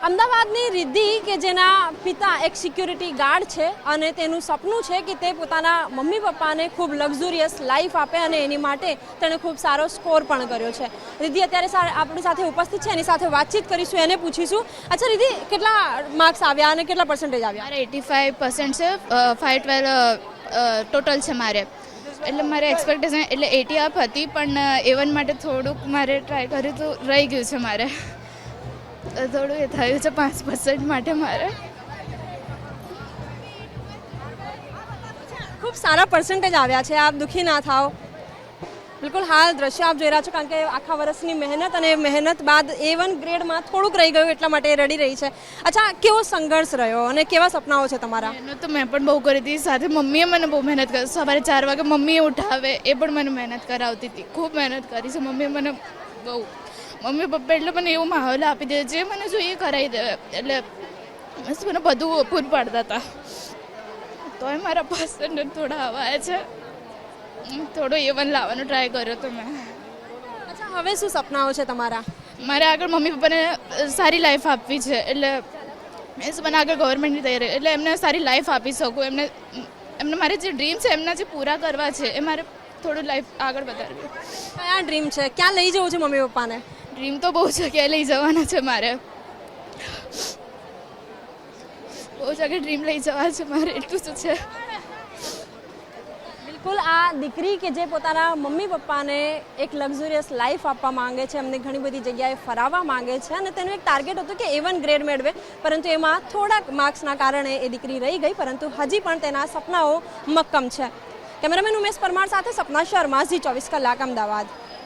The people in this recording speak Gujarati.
અમદાવાદની રિદ્ધિ કે જેના પિતા એક સિક્યુરિટી ગાર્ડ છે અને તેનું સપનું છે કે તે પોતાના મમ્મી પપ્પાને ખૂબ લક્ઝુરિયસ લાઈફ આપે અને એની માટે તેણે ખૂબ સારો સ્કોર પણ કર્યો છે। રિદ્ધિ અત્યારે આપણી સાથે ઉપસ્થિત છે, એની સાથે વાતચીત કરીશું, એને પૂછીશું। અચ્છા રિદ્ધિ, કેટલા માર્ક્સ આવ્યા અને કેટલા પર્સન્ટેજ આવ્યા? મારે 85% છે, 512 ટોટલ છે મારે। એટલે મારે એક્સપેક્ટેશન એટલે 80 અપ હતી, પણ A1 માટે થોડુંક મારે ટ્રાય કર્યું તો રહી ગયું છે મારે, થોડું એ થયું છે 5% માટે મારે। ખૂબ સારા પર્સન્ટેજ આવ્યા છે, આપ દુઃખી ના થાઓ। બિલકુલ હાલ દ્રશ્ય આપ જોઈ રહ્યા છો, કારણ કે આખા વર્ષની મહેનત અને મહેનત બાદ A1 ગ્રેડમાં થોડુંક રહી ગયું એટલા માટે રડી રહી છે। અચ્છા, કેવો સંઘર્ષ રહ્યો અને કેવા સપનાઓ છે તમારા? મહેનત તો મેં પણ બહુ કરી હતી, સાથે મમ્મીએ મને બહુ મહેનત કરી। સવારે 4 વાગે મમ્મીએ ઉઠાવે, એ પણ મને મહેનત કરાવતી હતી, ખૂબ મહેનત કરી છે મમ્મીએ મને બહુ। મમ્મી પપ્પા એટલે મને એવો માહોલ આપી દે, જે મને જોઈએ કરાવી દે, એટલે મસ્ત મને બધું પૂરું પાડતા હતા। તોય મારા પર્સન્ટેજ થોડા આવ્યા છે, થોડો A1 લાવવાનો ટ્રાય કર્યો તો મેં। અચ્છા, હવે શું સપનાઓ છે તમારા? મારે આગળ મમ્મી પપ્પાને સારી લાઈફ આપવી છે, એટલે મીન્સ મને આગળ ગવર્મેન્ટની તૈયારી, એટલે એમને સારી લાઈફ આપી શકું, એમને મારે જે ડ્રીમ છે એમના જે પૂરા કરવા છે, એ મારે થોડું લાઈફ આગળ વધારવી। કયા ડ્રીમ છે? ક્યાં લઈ જવું છે મમ્મી પપ્પાને? ડ્રીમ તો બહુ જગ્યાએ લઈ જવાના છે મારે, બહુ જગ્યાએ ડ્રીમ લઈ જવા છે મારે, એટલું શું છે। બિલકુલ, આ દીકરી કે જે પોતાના મમ્મી પપ્પાને એક લક્ઝુરિયસ લાઈફ આપવા માંગે છે, એમને ઘણી બધી જગ્યાએ ફરાવવા માંગે છે અને તેનું એક ટાર્ગેટ હતું કે A1 ગ્રેડ મેળવે, પરંતુ એમાં થોડાક માર્ક્સના કારણે એ દીકરી રહી ગઈ, પરંતુ હજી પણ તેના સપનાઓ મક્કમ છે। કેમેરામેન ઉમેશ પરમાર સાથે સપના શર્મા, Zee 24 કલાક, અમદાવાદ।